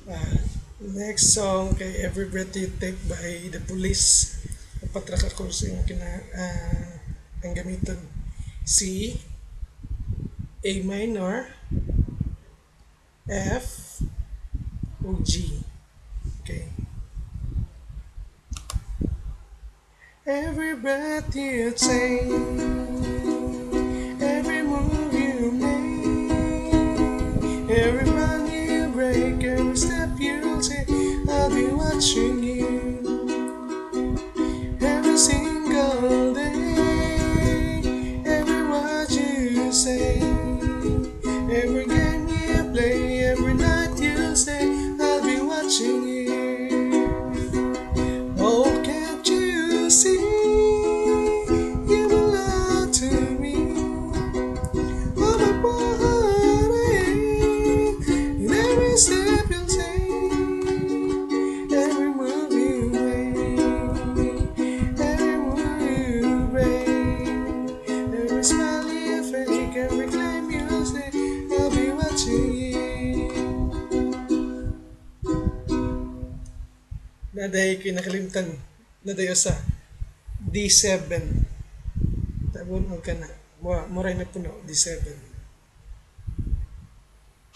Ah, next song kay Every Breath You Take by The Police. Patrak ako sa yung ang gamiton. C, A minor, F, o G. Okay. Every breath you take, every move you make, every bond you break, every step you take, I'll be watching you every single day, every word you say, every game you play, every night you say, I'll be watching you. Oh, can't you see you belong to me? Oh, my body, in every step you take, every move you make, every move you break, every smile you fake, every claim you say, I'll be watching you. Naday kinakalimtan na dayo sa D7. Tabon mo ka na. Moray na puno, D7.